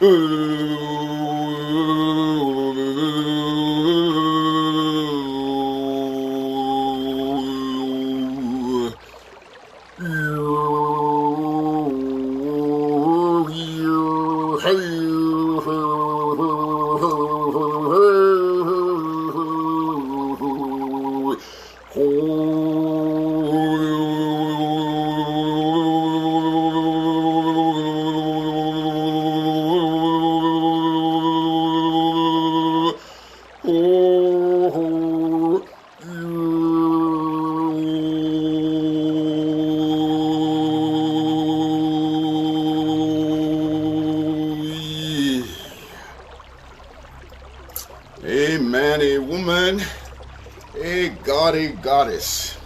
A man, a woman, a god, a goddess.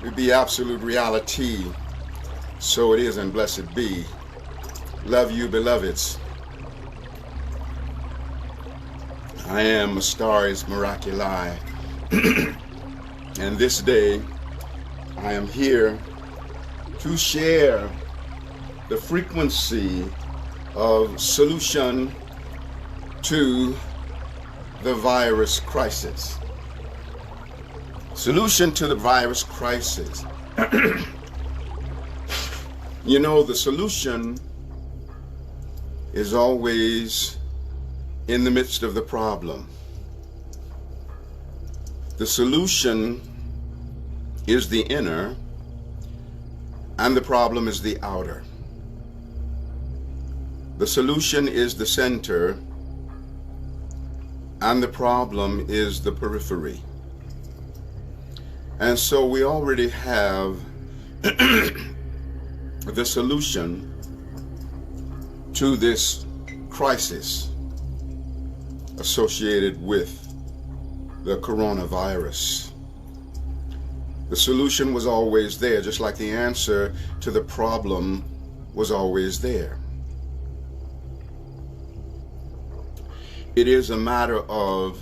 It be absolute reality. So it is, and blessed be. Love you, beloveds. I am Astarius Miraculii. And this day, I am here to share the frequency of solution to the virus crisis. Solution to the virus crisis. You know, the solution is always in the midst of the problem. The solution is the inner, and the problem is the outer. The solution is the center, and the problem is the periphery. And so we already have the solution to this crisis associated with the coronavirus. The solution was always there, just like the answer to the problem was always there. It is a matter of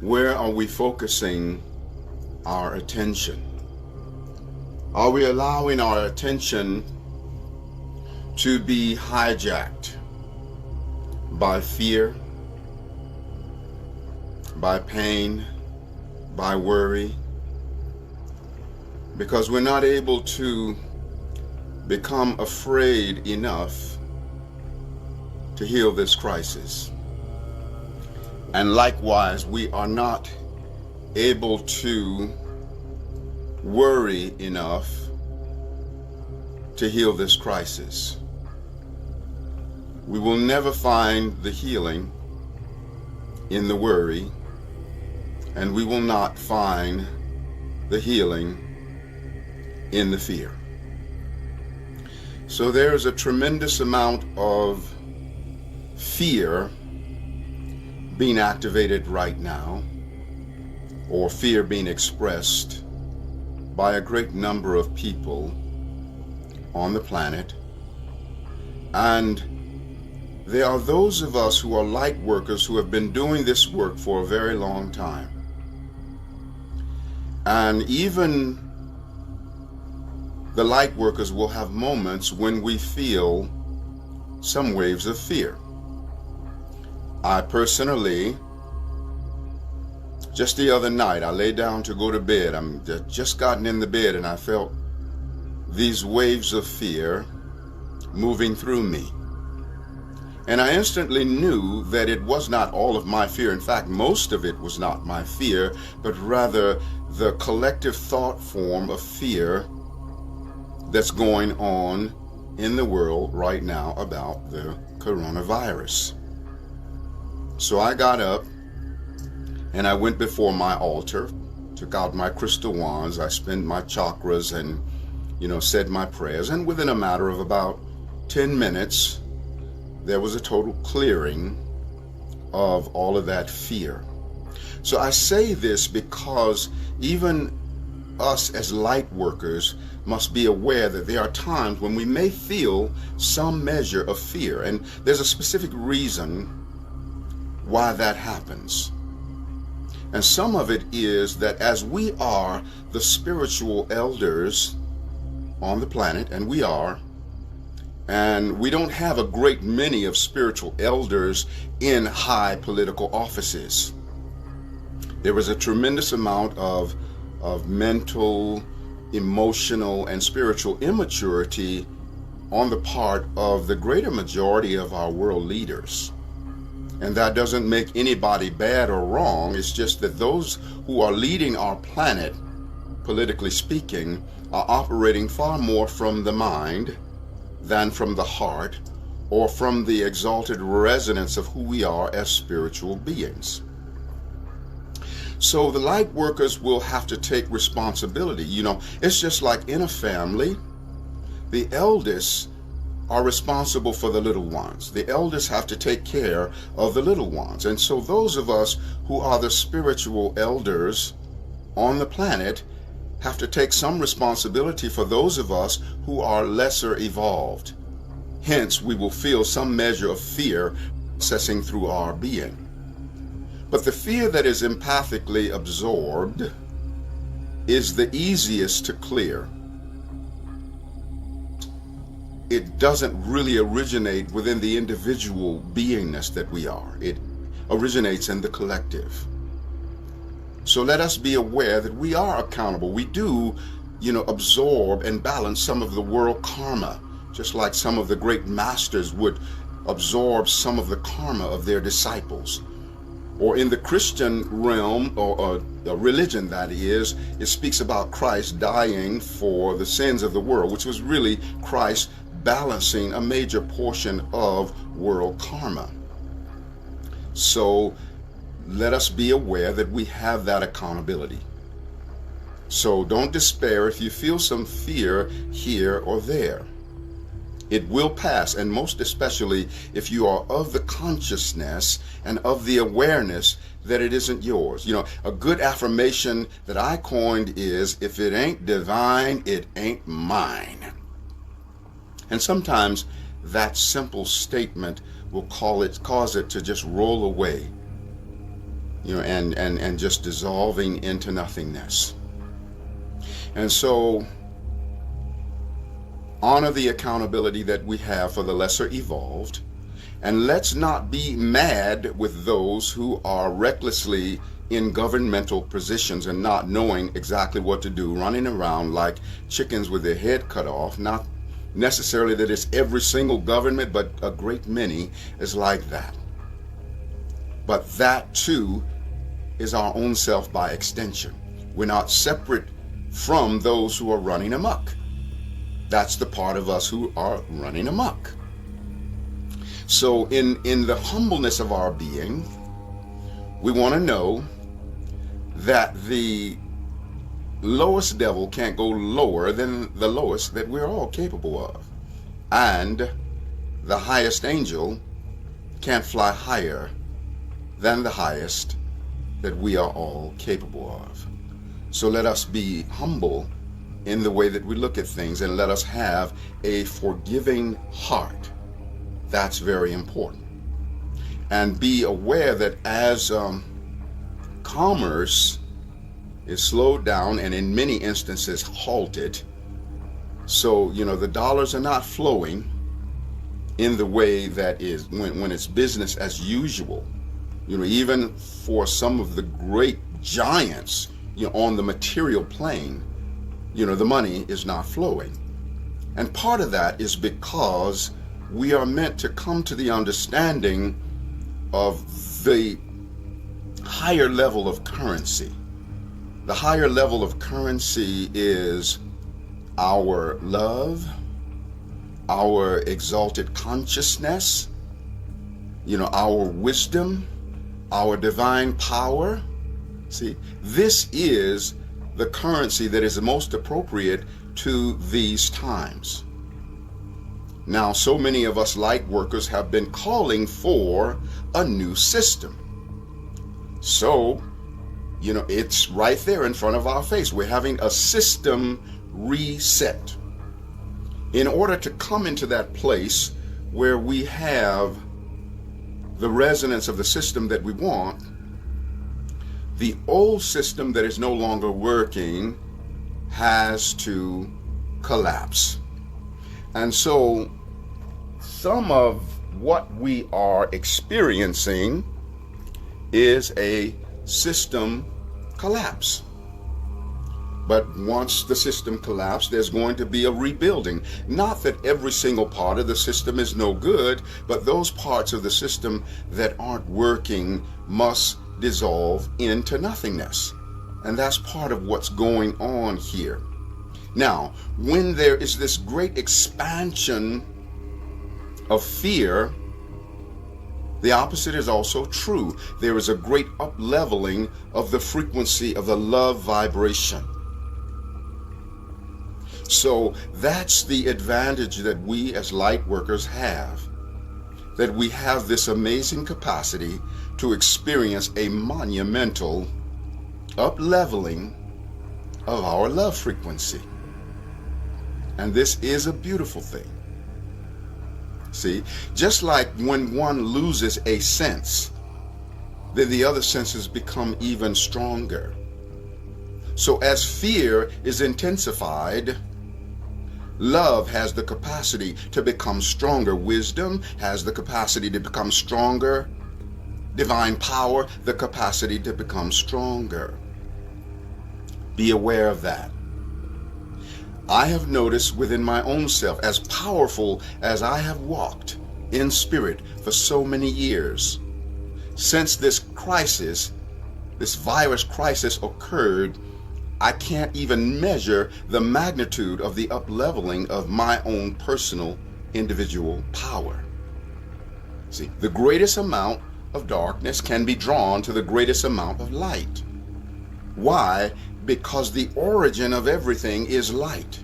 where are we focusing our attention? Are we allowing our attention to be hijacked by fear, by pain, by worry? Because we're not able to become afraid enough to heal this crisis. And likewise, we are not able to worry enough to heal this crisis. We will never find the healing in the worry, and we will not find the healing in the fear. So there is a tremendous amount of fear being activated right now, or fear being expressed by a great number of people on the planet. And there are those of us who are light workers who have been doing this work for a very long time. And even the light workers will have moments when we feel some waves of fear. I personally, just the other night, I lay down to go to bed. I'm just gotten in the bed and I felt these waves of fear moving through me. And I instantly knew that it was not all of my fear. In fact, most of it was not my fear, but rather the collective thought form of fear that's going on in the world right now about the coronavirus. So I got up and I went before my altar, took out my crystal wands, I spent my chakras and, said my prayers. And within a matter of about 10 minutes, there was a total clearing of all of that fear. So I say this because even us as light workers must be aware that there are times when we may feel some measure of fear. And there's a specific reason why that happens. And some of it is that as we are the spiritual elders on the planet, and we are, And we don't have a great many of spiritual elders in high political offices. There is a tremendous amount of mental, emotional, and spiritual immaturity on the part of the greater majority of our world leaders. And that doesn't make anybody bad or wrong. It's just that those who are leading our planet, politically speaking, are operating far more from the mind than from the heart or from the exalted resonance of who we are as spiritual beings. So the light workers will have to take responsibility. It's just like in a family, the eldest are responsible for the little ones. The elders have to take care of the little ones. And so those of us who are the spiritual elders on the planet have to take some responsibility for those of us who are lesser evolved. Hence, we will feel some measure of fear processing through our being. But the fear that is empathically absorbed is the easiest to clear. It doesn't really originate within the individual beingness that we are. It originates in the collective. So let us be aware that we are accountable. We do, absorb and balance some of the world karma, just like some of the great masters would absorb some of the karma of their disciples. Or in the Christian realm, or a religion that is, it speaks about Christ dying for the sins of the world, which was really Christ balancing a major portion of world karma. So let us be aware that we have that accountability. So don't despair if you feel some fear here or there. It will pass, and most especially if you are of the consciousness and of the awareness that it isn't yours. A good affirmation that I coined is, if it ain't divine, it ain't mine. And sometimes that simple statement will cause it to just roll away, and just dissolving into nothingness. And so honor the accountability that we have for the lesser evolved, and let's not be mad with those who are recklessly in governmental positions and not knowing exactly what to do, running around like chickens with their head cut off. Not necessarily that it's every single government, but a great many is like that. But that too is our own self by extension. We're not separate from those who are running amok. That's the part of us who are running amok. So in the humbleness of our being, we want to know that the lowest devil can't go lower than the lowest that we're all capable of. And the highest angel can't fly higher than the highest that we are all capable of. So let us be humble in the way that we look at things, and let us have a forgiving heart. That's very important. And be aware that as commerce is slowed down and in many instances halted, so the dollars are not flowing in the way that is when it's business as usual. Even for some of the great giants on the material plane, the money is not flowing. And part of that is because we are meant to come to the understanding of the higher level of currency. The higher level of currency is our love, our exalted consciousness, our wisdom, our divine power. See, this is the currency that is the most appropriate to these times. Now, so many of us light workers have been calling for a new system. So, it's right there in front of our face. We're having a system reset. In order to come into that place where we have the resonance of the system that we want, the old system that is no longer working has to collapse. And so some of what we are experiencing is a system collapse. But once the system collapses, there's going to be a rebuilding. Not that every single part of the system is no good, but those parts of the system that aren't working must dissolve into nothingness. And that's part of what's going on here. Now, when there is this great expansion of fear, the opposite is also true. There is a great up-leveling of the frequency of the love vibration. So that's the advantage that we as light workers have, that we have this amazing capacity to experience a monumental up-leveling of our love frequency. And this is a beautiful thing. See, just like when one loses a sense, then the other senses become even stronger. So as fear is intensified, love has the capacity to become stronger. Wisdom has the capacity to become stronger. Divine power, the capacity to become stronger. Be aware of that. I have noticed within my own self, as powerful as I have walked in spirit for so many years, since this crisis, this virus crisis occurred, I can't even measure the magnitude of the up-leveling of my own personal individual power. See, the greatest amount of darkness can be drawn to the greatest amount of light. Why? Because the origin of everything is light.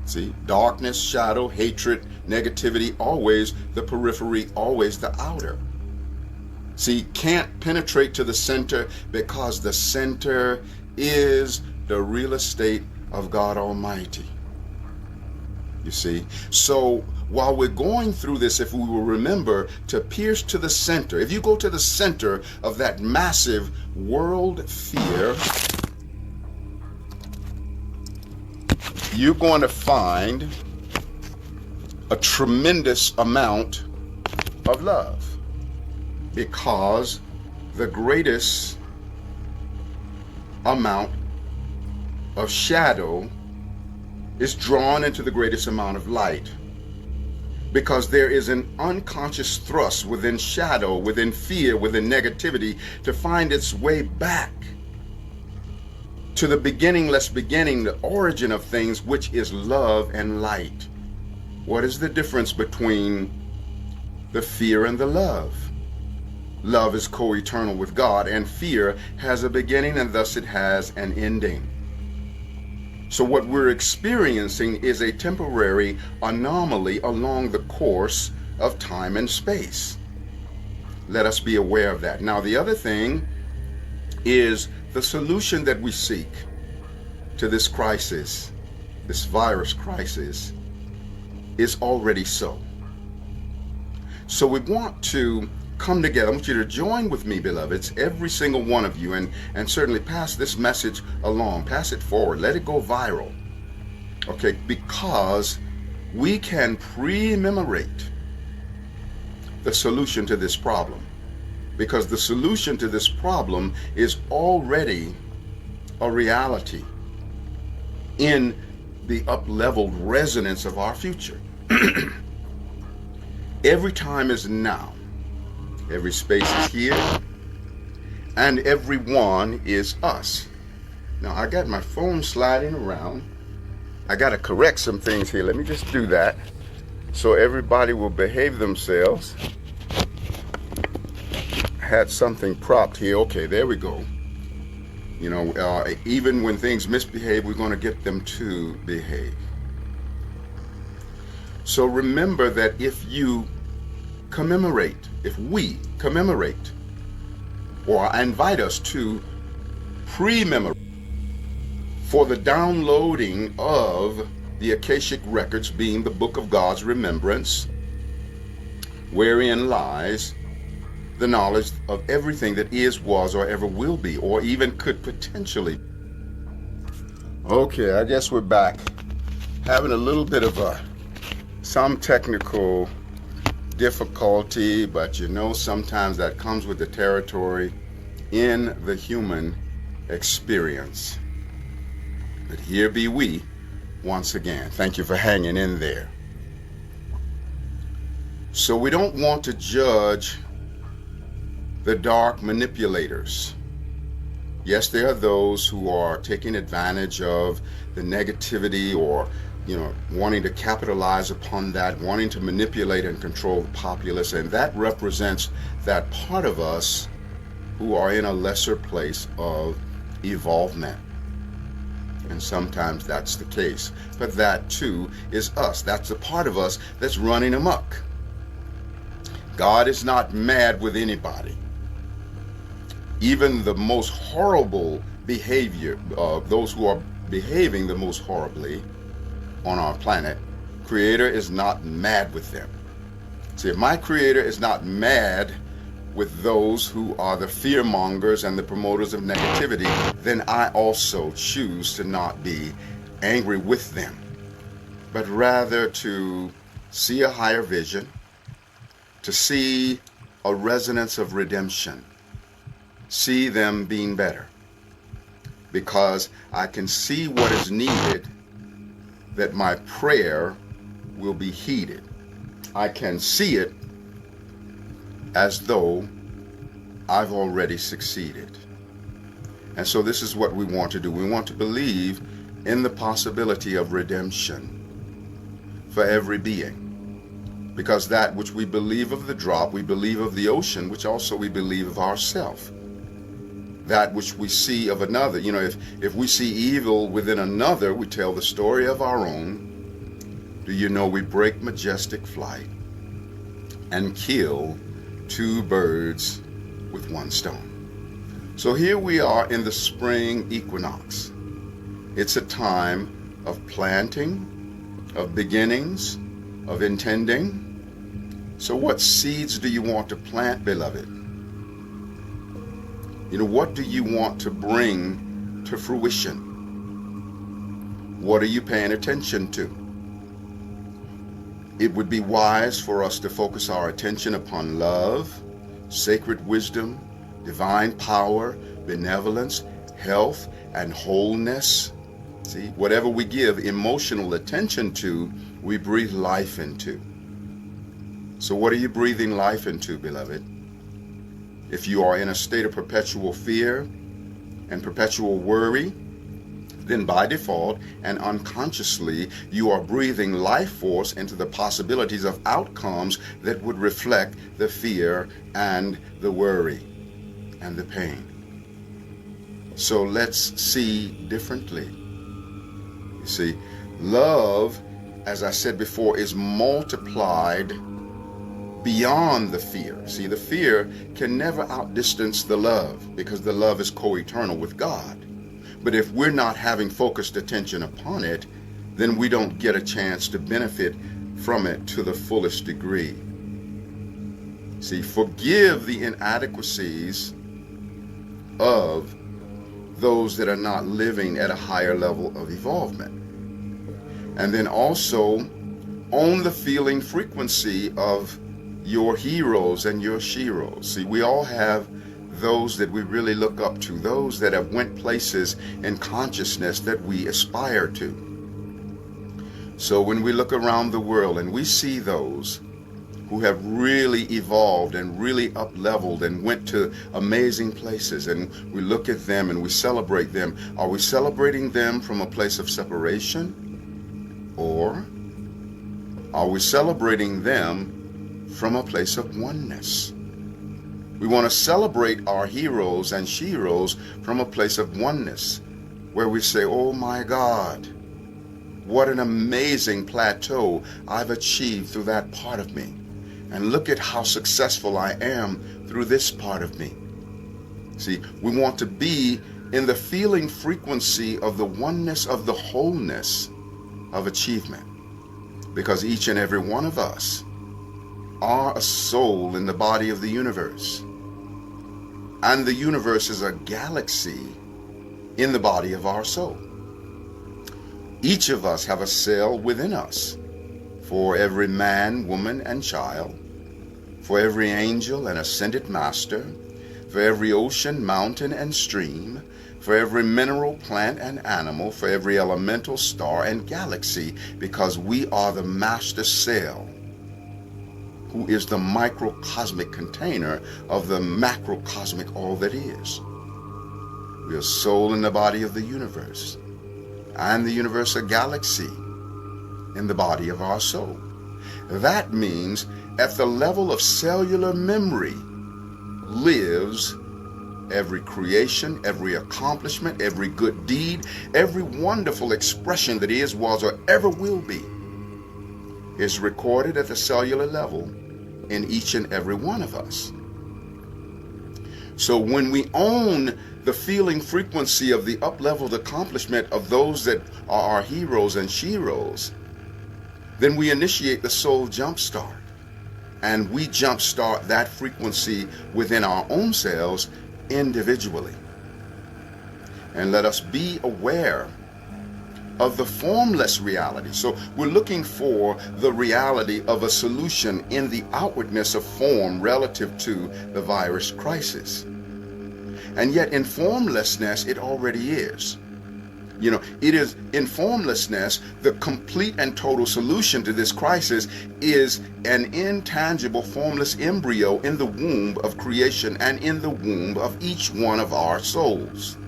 See, darkness, shadow, hatred, negativity, always the periphery, always the outer. See, can't penetrate to the center because the center is the real estate of God Almighty. You see, so while we're going through this, if we will remember to pierce to the center, if you go to the center of that massive world fear, you're going to find a tremendous amount of love, because the greatest amount of shadow is drawn into the greatest amount of light, because there is an unconscious thrust within shadow, within fear, within negativity to find its way back to the beginningless beginning, the origin of things, which is love and light. What is the difference between the fear and the love? Love is co-eternal with God, and fear has a beginning, and thus it has an ending. So what we're experiencing is a temporary anomaly along the course of time and space. Let us be aware of that. Now, the other thing is the solution that we seek to this crisis, this virus crisis, is already so. So we want to come together. I want you to join with me, beloveds, every single one of you, and certainly pass this message along, pass it forward, let it go viral. Okay, because we can pre-memorate the solution to this problem. Because the solution to this problem is already a reality in the up-leveled resonance of our future. Every time is now. Every space is here, and everyone is us. Now, I got my phone sliding around. I got to correct some things here. Let me just do that so everybody will behave themselves. Had something propped here. Okay, there we go. You know, even when things misbehave, we're going to get them to behave. So remember that if you commemorate, if we commemorate, or invite us to pre-memorate for the downloading of the Akashic records, being the book of God's remembrance, wherein lies the knowledge of everything that is, was, or ever will be, or even could potentially. Okay, I guess we're back. Having a little bit of a some technical difficulty, but sometimes that comes with the territory in the human experience. But here be we once again. Thank you for hanging in there. So we don't want to judge the dark manipulators. Yes, there are those who are taking advantage of the negativity or wanting to capitalize upon that, wanting to manipulate and control the populace, and that represents that part of us who are in a lesser place of evolvement. And sometimes that's the case. But that too is us. That's the part of us that's running amok. God is not mad with anybody. Even the most horrible behavior, those who are behaving the most horribly on our planet, Creator is not mad with them. See, if my Creator is not mad with those who are the fear mongers and the promoters of negativity, then I also choose to not be angry with them, but rather to see a higher vision, to see a resonance of redemption, see them being better, because I can see what is needed, that my prayer will be heeded. I can see it as though I've already succeeded. And so this is what we want to do. We want to believe in the possibility of redemption for every being. Because that which we believe of the drop, we believe of the ocean, which also we believe of ourselves. That which we see of another, if we see evil within another, we tell the story of our own. Do you know we break majestic flight and kill two birds with one stone? So here we are in the spring equinox. It's a time of planting, of beginnings, of intending. So what seeds do you want to plant, beloved? What do you want to bring to fruition? What are you paying attention to? It would be wise for us to focus our attention upon love, sacred wisdom, divine power, benevolence, health, and wholeness. See, whatever we give emotional attention to, we breathe life into. So what are you breathing life into, beloved? If you are in a state of perpetual fear and perpetual worry, then by default and unconsciously, you are breathing life force into the possibilities of outcomes that would reflect the fear and the worry and the pain. So let's see differently. You see, love, as I said before, is multiplied beyond the fear. See, the fear can never outdistance the love, because the love is co-eternal with God. But if we're not having focused attention upon it, then we don't get a chance to benefit from it to the fullest degree. See, forgive the inadequacies of those that are not living at a higher level of evolvement. And then also own the feeling frequency of your heroes and your sheroes. See, we all have those that we really look up to, those that have went places in consciousness that we aspire to. So when we look around the world and we see those who have really evolved and really up-leveled and went to amazing places, and we look at them and we celebrate them, are we celebrating them from a place of separation? Or are we celebrating them from a place of oneness? We want to celebrate our heroes and sheroes from a place of oneness, where we say, oh my God, what an amazing plateau I've achieved through that part of me. And look at how successful I am through this part of me. See, we want to be in the feeling frequency of the oneness of the wholeness of achievement, because each and every one of us are a soul in the body of the universe. And the universe is a galaxy in the body of our soul. Each of us have a cell within us for every man, woman, and child, for every angel and ascended master, for every ocean, mountain, and stream, for every mineral, plant, and animal, for every elemental, star, and galaxy, because we are the master cell, who is the microcosmic container of the macrocosmic all that is. We are soul in the body of the universe, and the universe a galaxy in the body of our soul. That means at the level of cellular memory lives every creation, every accomplishment, every good deed, every wonderful expression that is, was, or ever will be, is recorded at the cellular level in each and every one of us. So when we own the feeling frequency of the up-leveled accomplishment of those that are our heroes and sheroes, then we initiate the soul jumpstart, and we jumpstart that frequency within our own selves individually. And let us be aware of the formless reality. So we're looking for the reality of a solution in the outwardness of form relative to the virus crisis. And yet in formlessness, it already is. You know, it is in formlessness, the complete and total solution to this crisis is an intangible formless embryo in the womb of creation and in the womb of each one of our souls.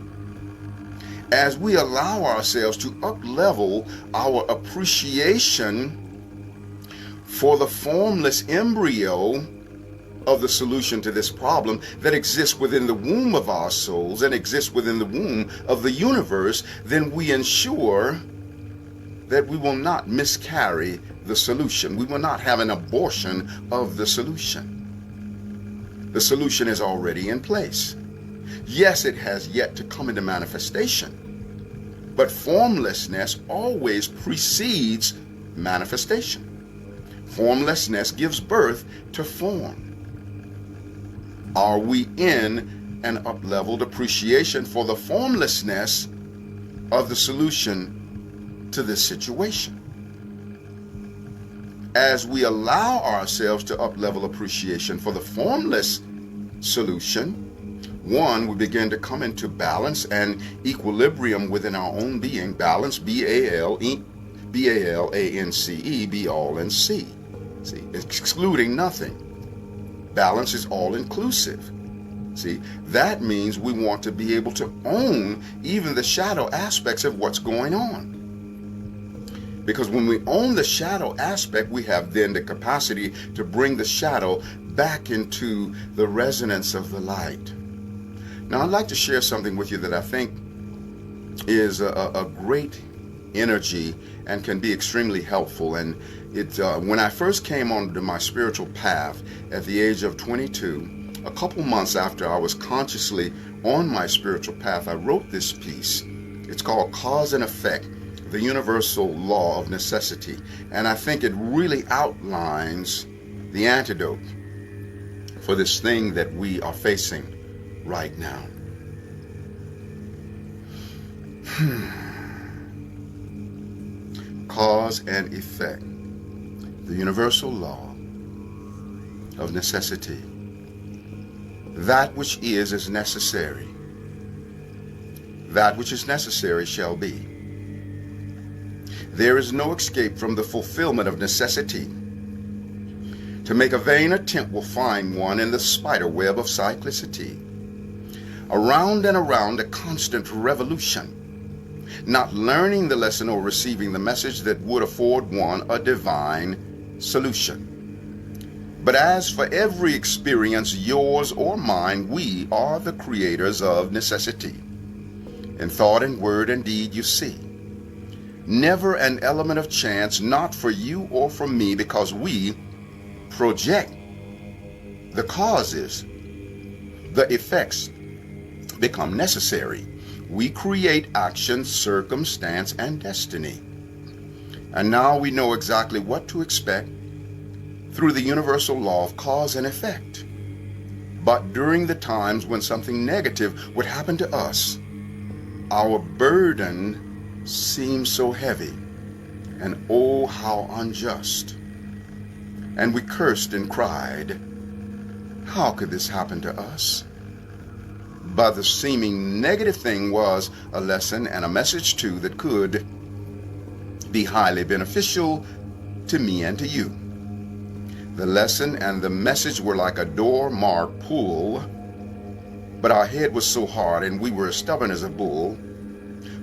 As we allow ourselves to up-level our appreciation for the formless embryo of the solution to this problem that exists within the womb of our souls and exists within the womb of the universe, then we ensure that we will not miscarry the solution. We will not have an abortion of the solution. The solution is already in place. Yes, it has yet to come into manifestation, but formlessness always precedes manifestation. Formlessness gives birth to form. Are we in an up-leveled appreciation for the formlessness of the solution to this situation? As we allow ourselves to up-level appreciation for the formless solution, one, we begin to come into balance and equilibrium within our own being. Balance, B-A-L-A-N-C-E, be all and see. See, excluding nothing. Balance is all-inclusive. See, that means we want to be able to own even the shadow aspects of what's going on. Because when we own the shadow aspect, we have then the capacity to bring the shadow back into the resonance of the light. Now, I'd like to share something with you that I think is a great energy and can be extremely helpful. And when I first came onto my spiritual path at the age of 22, a couple months after I was consciously on my spiritual path, I wrote this piece. It's called Cause and Effect, the Universal Law of Necessity. And I think it really outlines the antidote for this thing that we are facing right now. Cause and effect, the universal law of necessity. That which is necessary. That which is necessary shall be. There is no escape from the fulfillment of necessity. To make a vain attempt will find one in the spider web of cyclicity. Around and around a constant revolution, not learning the lesson or receiving the message that would afford one a divine solution. But as for every experience, yours or mine, we are the creators of necessity. In thought and word and deed you see. Never an element of chance, not for you or for me, because we project the causes. The effects become necessary. We create action, circumstance, and destiny. And now we know exactly what to expect through the universal law of cause and effect. But during the times when something negative would happen to us, our burden seems so heavy and oh, how unjust. And we cursed and cried, how could this happen to us? But the seeming negative thing was a lesson and a message too that could be highly beneficial to me and to you. The lesson and the message were like a door-marked pull, but our head was so hard and we were as stubborn as a bull,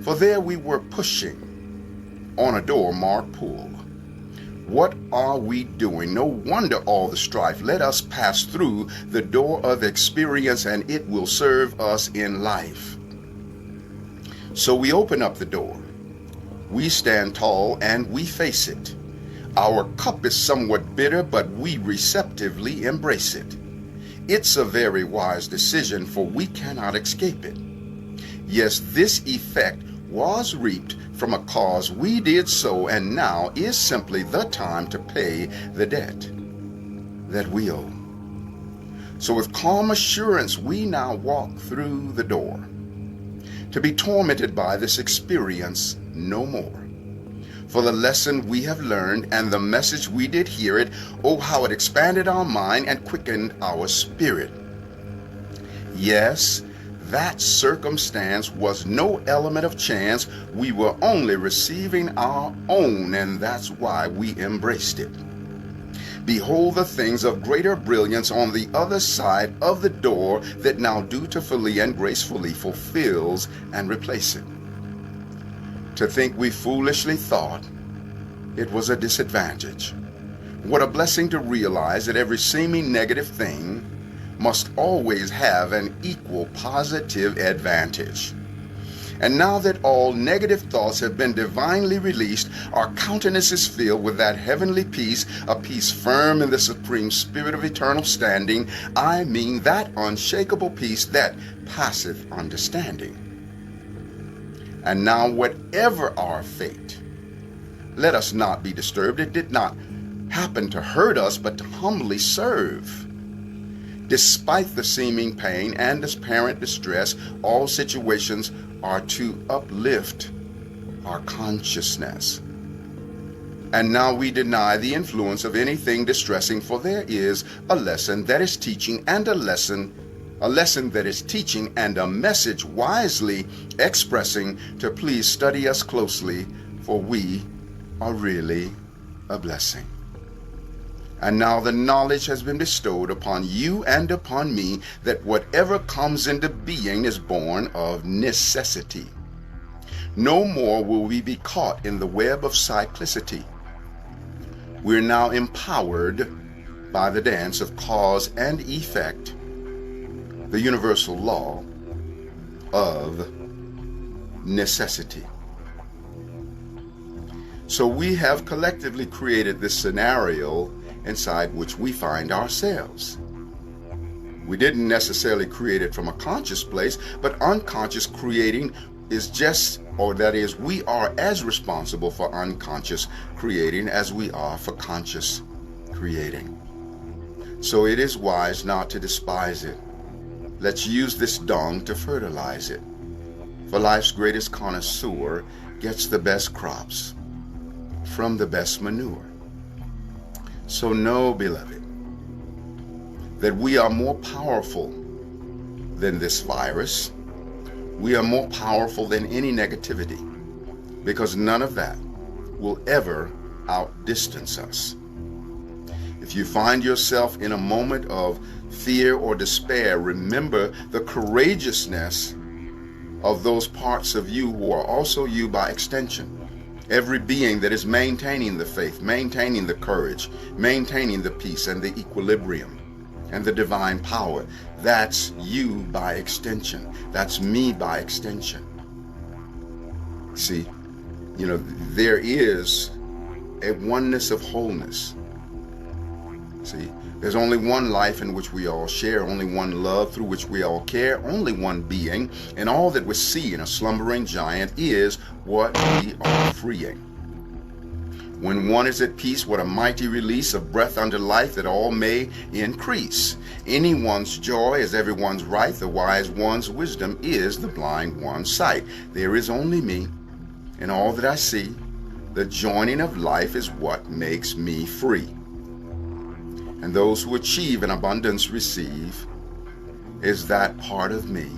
for there we were pushing on a door-marked pull. What are we doing? No wonder all the strife. Let us pass through the door of experience and it will serve us in life. So we open up the door. We stand tall and we face it. Our cup is somewhat bitter, but we receptively embrace it. It's a very wise decision, for we cannot escape it. Yes, this effect was reaped from a cause we did so, and now is simply the time to pay the debt that we owe. So with calm assurance we now walk through the door, to be tormented by this experience no more. For the lesson we have learned and the message we did hear it, oh how it expanded our mind and quickened our spirit. Yes, that circumstance was no element of chance. We were only receiving our own, and that's why we embraced it. Behold the things of greater brilliance on the other side of the door that now dutifully and gracefully fulfills and replaces it. To think we foolishly thought it was a disadvantage. What a blessing to realize that every seeming negative thing must always have an equal positive advantage. And now that all negative thoughts have been divinely released, our countenance is filled with that heavenly peace, a peace firm in the supreme spirit of eternal standing. I mean that unshakable peace that passeth understanding. And now whatever our fate, let us not be disturbed. It did not happen to hurt us, but to humbly serve. Despite the seeming pain and apparent distress, all situations are to uplift our consciousness. And now we deny the influence of anything distressing, for there is a lesson that is teaching and a lesson that is teaching and a message wisely expressing to please study us closely, for we are really a blessing. And now the knowledge has been bestowed upon you and upon me that whatever comes into being is born of necessity. No more will we be caught in the web of cyclicity. We're now empowered by the dance of cause and effect, the universal law of necessity. So we have collectively created this scenario inside which we find ourselves. We didn't necessarily create it from a conscious place, but unconscious creating is just, or that is, we are as responsible for unconscious creating as we are for conscious creating. So it is wise not to despise it. Let's use this dung to fertilize it. For life's greatest connoisseur gets the best crops from the best manure. So know, beloved, that we are more powerful than this virus. We are more powerful than any negativity, because none of that will ever outdistance us. If you find yourself in a moment of fear or despair, remember the courageousness of those parts of you who are also you by extension. Every being that is maintaining the faith, maintaining the courage, maintaining the peace and the equilibrium and the divine power, that's you by extension. That's me by extension. See, there is a oneness of wholeness. See, there's only one life in which we all share, only one love through which we all care, only one being, and all that we see in a slumbering giant is what we are freeing. When one is at peace, what a mighty release of breath unto life that all may increase. Anyone's joy is everyone's right, the wise one's wisdom is the blind one's sight. There is only me, and all that I see, The joining of life is what makes me free. And those who achieve in abundance receive is that part of me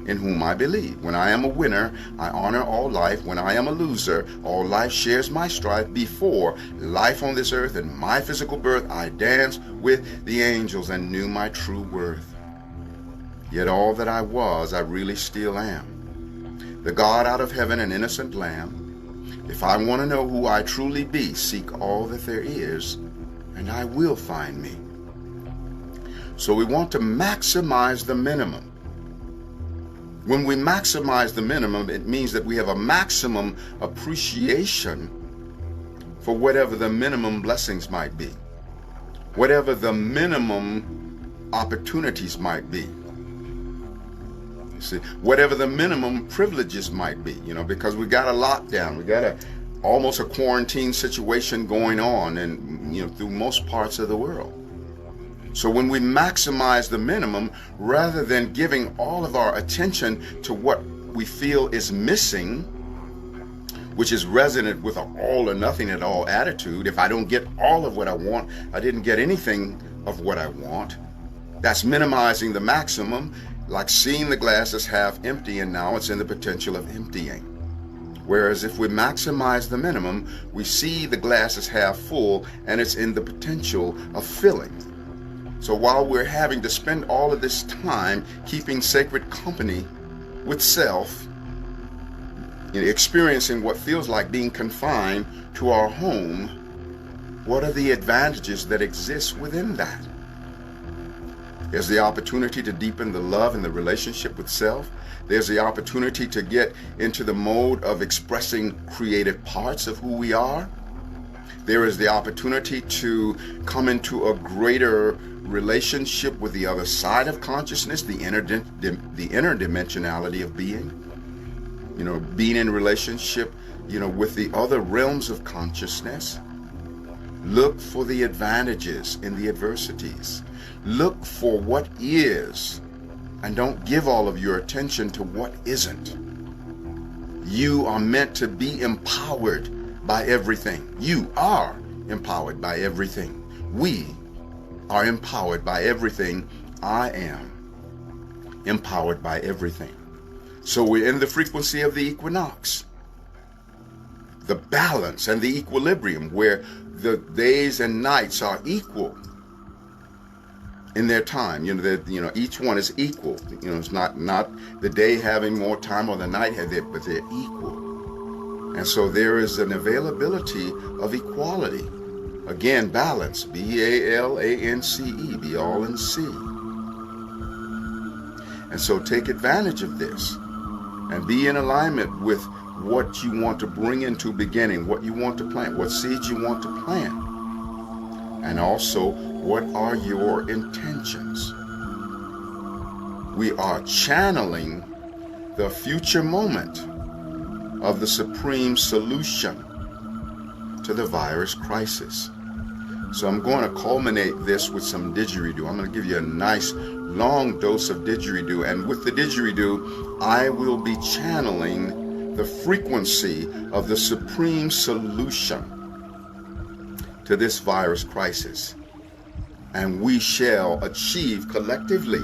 in whom I believe. When I am a winner, I honor all life. When I am a loser, all life shares my strife. Before life on this earth and my physical birth, I danced with the angels and knew my true worth. Yet all that I was, I really still am. The God out of heaven, an innocent lamb. If I want to know who I truly be, seek all that there is, and I will find me. So we want to maximize the minimum. When we maximize the minimum, it means that we have a maximum appreciation for whatever the minimum blessings might be, whatever the minimum opportunities might be. You see, whatever the minimum privileges might be, because we got a lockdown, we got almost a quarantine situation going on, and through most parts of the world. So when we maximize the minimum, rather than giving all of our attention to what we feel is missing, which is resonant with an all or nothing at all attitude, if I don't get all of what I want, I didn't get anything of what I want. That's minimizing the maximum, like seeing the glass as half empty and now it's in the potential of emptying. Whereas if we maximize the minimum, we see the glass as half full and it's in the potential of filling. So while we're having to spend all of this time keeping sacred company with self, experiencing what feels like being confined to our home, what are the advantages that exist within that? There's the opportunity to deepen the love and the relationship with self. There's the opportunity to get into the mode of expressing creative parts of who we are. There is the opportunity to come into a greater relationship with the other side of consciousness, the inner dimensionality of being. Being in relationship, with the other realms of consciousness. Look for the advantages in the adversities. Look for what is, and don't give all of your attention to what isn't. You are meant to be empowered by everything. You are empowered by everything. We are empowered by everything. I am empowered by everything. So we're in the frequency of the equinox, the balance and the equilibrium, where the days and nights are equal in their time. Each one is equal. It's not the day having more time or the night having it, but they're equal. And so there is an availability of equality. Again, balance, balance, be all in C. And so take advantage of this and be in alignment with what you want to bring into beginning, what you want to plant, what seeds you want to plant. And also, what are your intentions? We are channeling the future moment of the supreme solution to the virus crisis. So I'm going to culminate this with some didgeridoo. I'm going to give you a nice long dose of didgeridoo, and with the didgeridoo I will be channeling the frequency of the supreme solution to this virus crisis, and we shall achieve collectively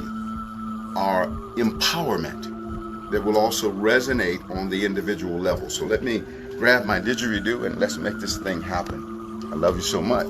our empowerment that will also resonate on the individual level. So let me grab my didgeridoo and let's make this thing happen. I love you so much.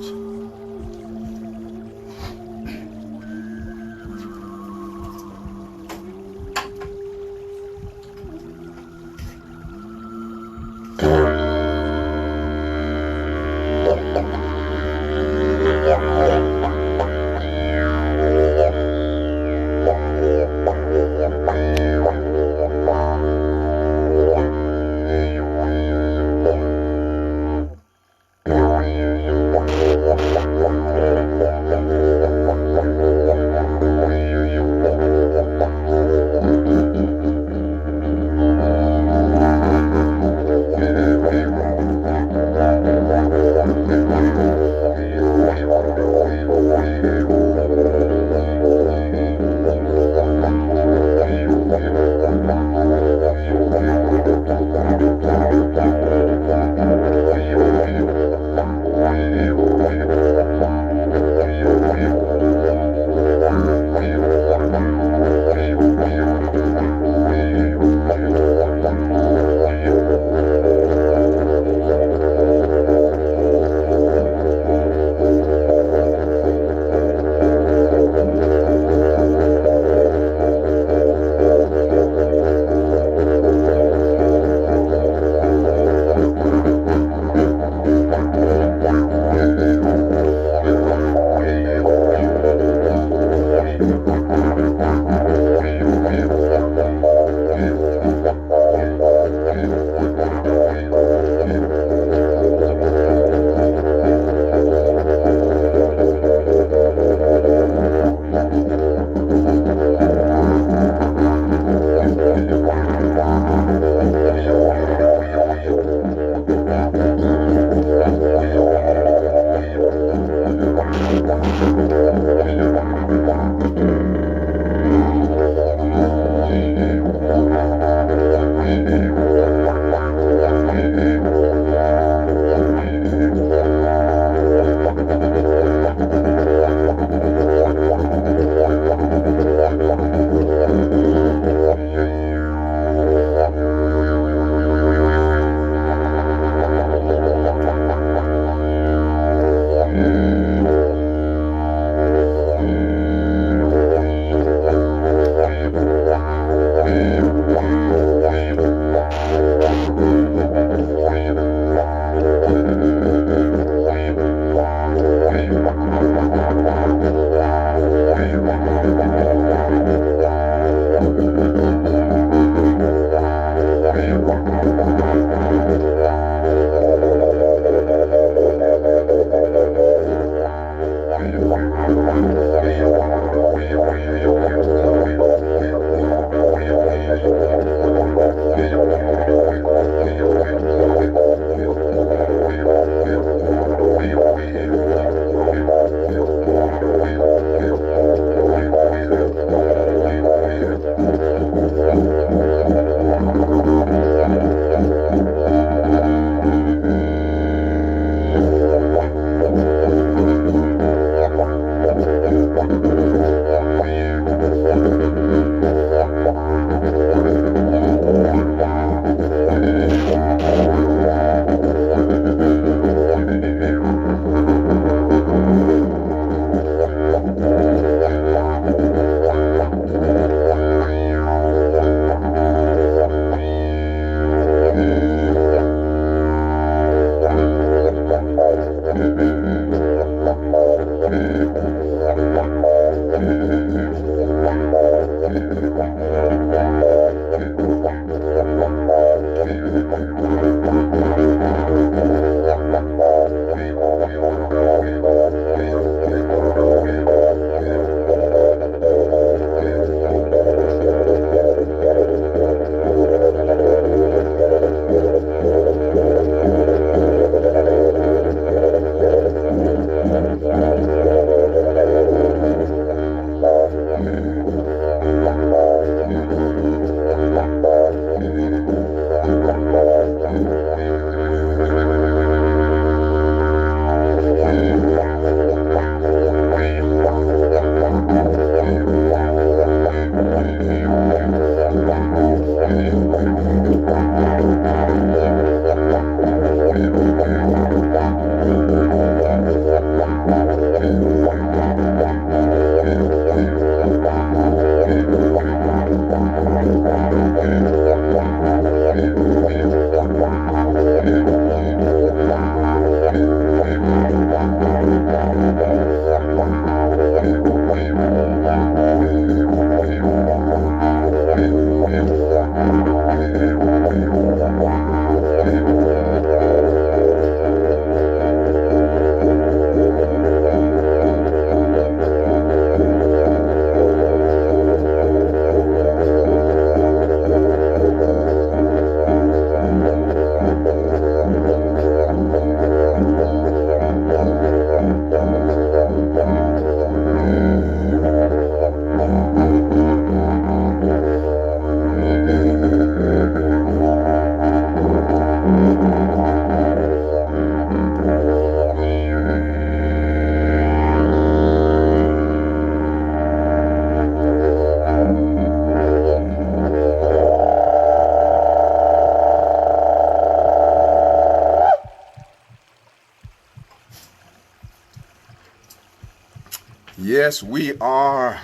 Yes, we are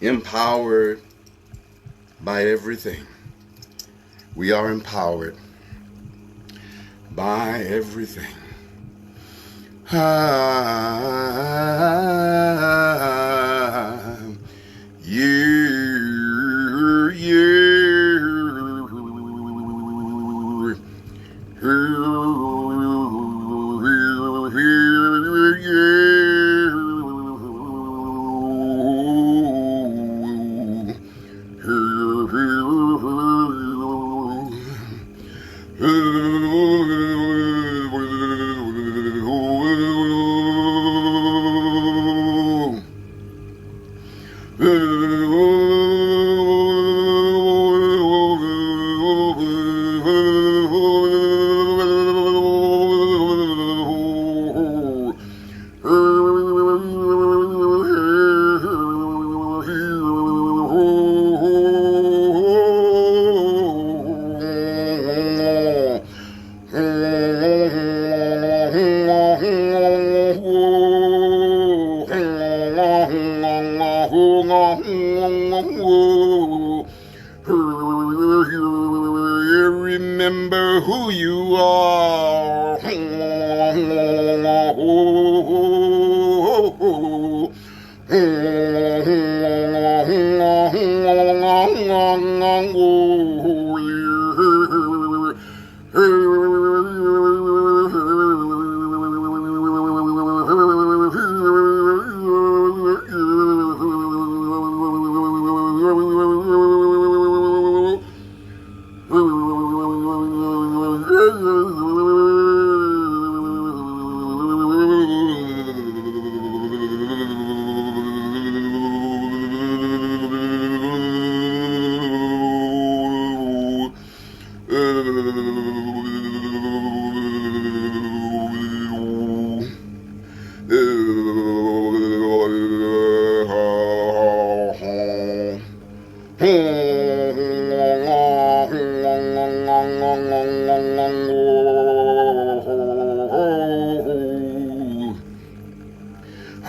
empowered by everything. We are empowered by everything. Remember who you are.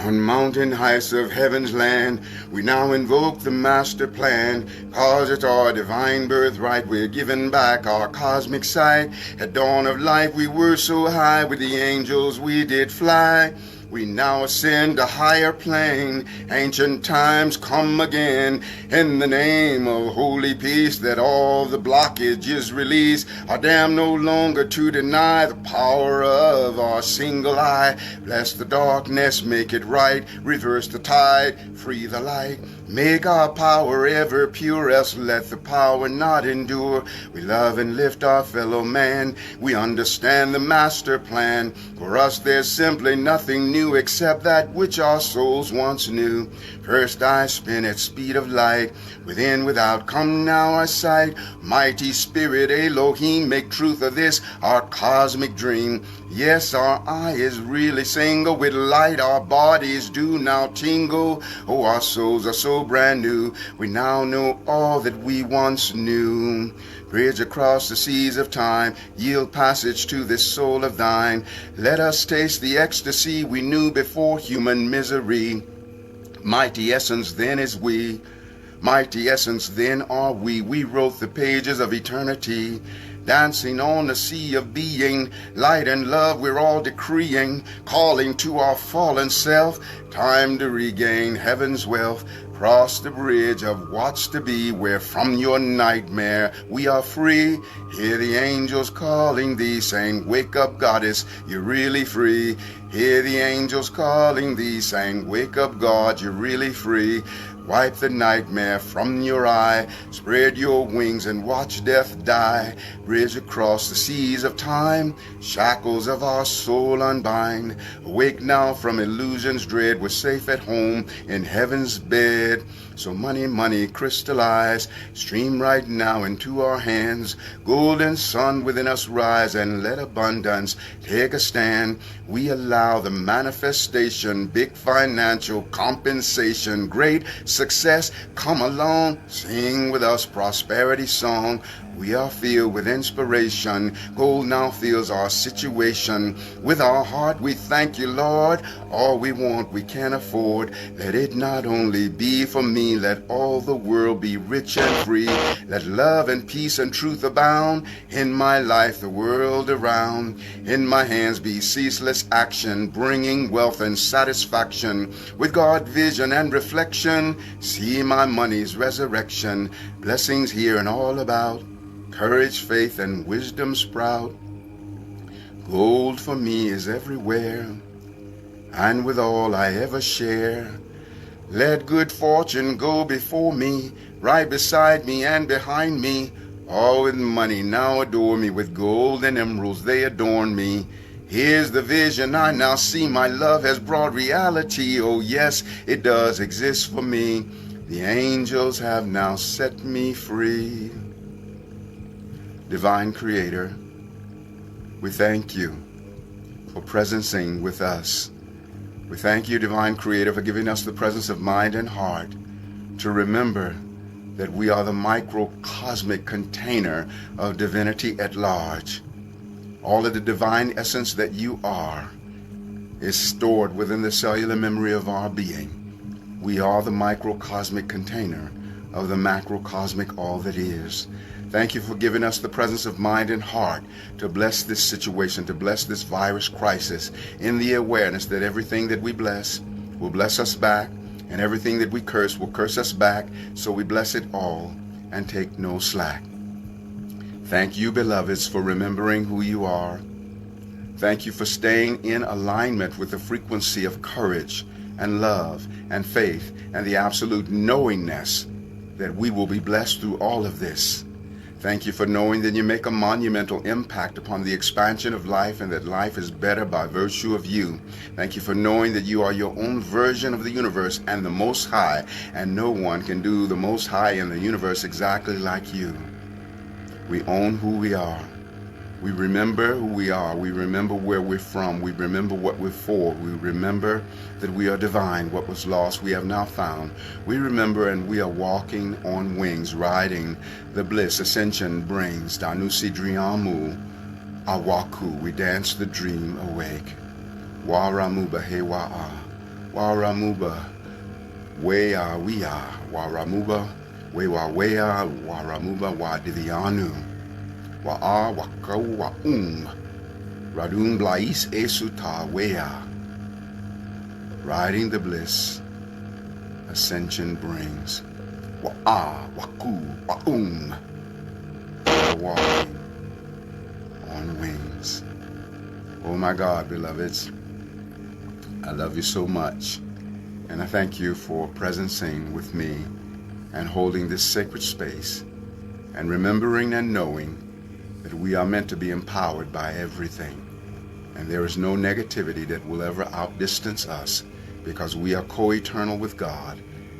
On mountain heights of heaven's land, we now invoke the master plan, 'cause it's our divine birthright. We're giving back our cosmic sight. At dawn of life we were so high, with the angels we did fly. We now ascend a higher plane. Ancient times come again. In the name of holy peace, that all the blockage is released. Our damn no longer to deny the power of our single eye. Bless the darkness, make it right. Reverse the tide, free the light. Make our power ever pure, else let the power not endure. We love and lift our fellow man. We understand the master plan. For us there's simply nothing new except that which our souls once knew. First I spin at speed of light. Within, without, come now our sight. Mighty Spirit Elohim, make truth of this our cosmic dream. Yes, our eye is really single. With light our bodies do now tingle. Oh, our souls are so brand new. We now know all that we once knew. Bridge across the seas of time, yield passage to this soul of thine. Let us taste the ecstasy we knew before human misery. Mighty essence then is we. Mighty essence then are we. We wrote the pages of eternity. Dancing on the sea of being, light and love we're all decreeing, calling to our fallen self, time to regain heaven's wealth. Cross the bridge of what's to be, where from your nightmare we are free. Hear the angels calling thee, saying, wake up goddess, you're really free. Hear the angels calling thee, saying, wake up God, you're really free. Wipe the nightmare from your eye, spread your wings and watch death die. Bridge across the seas of time, shackles of our soul unbind. Awake now from illusions dread, we're safe at home in heaven's bed. So money, crystallize, stream right now into our hands. Golden sun within us rise, and let abundance take a stand. We allow the manifestation, big financial compensation, great success. Come along, sing with us prosperity song. We are filled with inspiration. Gold now fills our situation. With our heart we thank you, Lord. All we want we can afford. Let it not only be for me, let all the world be rich and free. Let love and peace and truth abound in my life, the world around. In my hands be ceaseless action, bringing wealth and satisfaction. With God vision and reflection, see my money's resurrection. Blessings here and all about. Courage, faith, and wisdom sprout. Gold for me is everywhere, and with all I ever share. Let good fortune go before me, right beside me and behind me. All with money now adore me, with gold and emeralds they adorn me. Here's the vision I now see, my love has brought reality. Oh yes, it does exist for me. The angels have now set me free. Divine Creator, we thank you for presencing with us. We thank you, Divine Creator, for giving us the presence of mind and heart to remember that we are the microcosmic container of divinity at large. All of the divine essence that you are is stored within the cellular memory of our being. We are the microcosmic container of the macrocosmic all that is. Thank you for giving us the presence of mind and heart to bless this situation, to bless this virus crisis, in the awareness that everything that we bless will bless us back, and everything that we curse will curse us back, so we bless it all and take no slack. Thank you, beloveds, for remembering who you are. Thank you for staying in alignment with the frequency of courage and love and faith and the absolute knowingness that we will be blessed through all of this. Thank you for knowing that you make a monumental impact upon the expansion of life and that life is better by virtue of you. Thank you for knowing that you are your own version of the universe and the Most High, and no one can do the Most High in the universe exactly like you. We own who we are. We remember who we are. We remember where we're from. We remember what we're for. We remember that we are divine. What was lost we have now found. We remember and we are walking on wings, riding the bliss Ascension brings. Danusi Driamu Awaku. We dance the dream awake. Waramuba Hewa'a. Waramuba Wea Wea. Waramuba Wewa Wea. Waramuba Wadivianu. Wa'a waka wa'um, radum blais esuta wea. Riding the bliss Ascension brings. Wa'a waku wa'um. Walking on wings. Oh my God, beloveds, I love you so much, and I thank you for presencing with me and holding this sacred space and remembering and knowing that we are meant to be empowered by everything, and there is no negativity that will ever outdistance us, because we are co-eternal with God,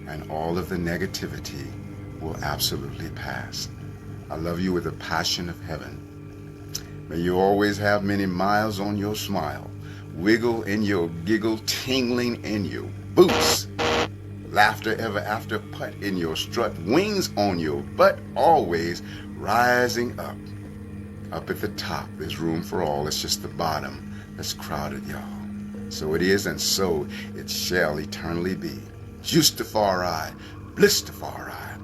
and all of the negativity will absolutely pass. I love you with the passion of heaven. May you always have many miles on your smile, wiggle in your giggle, tingling in your boots, laughter ever after, putt in your strut, wings on your butt, always rising up. Up at the top, there's room for all. It's just the bottom that's crowded, y'all. So it is, and so it shall eternally be. Justified, blistified,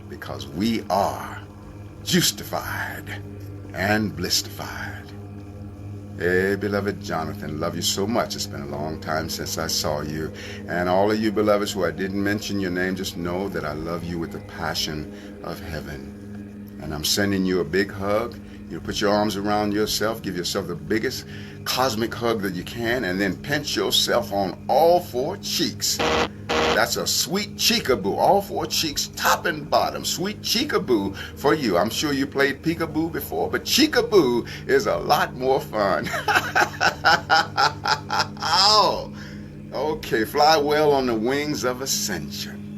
because we are justified and blistified. Hey, beloved Jonathan, love you so much. It's been a long time since I saw you. And all of you beloveds who I didn't mention your name, just know that I love you with the passion of heaven. And I'm sending you a big hug. You put your arms around yourself, give yourself the biggest cosmic hug that you can, and then pinch yourself on all four cheeks. That's a sweet cheekaboo, all four cheeks, top and bottom, sweet cheekaboo for you. I'm sure you played peekaboo before, but cheekaboo is a lot more fun. Oh, okay, fly well on the wings of Ascension.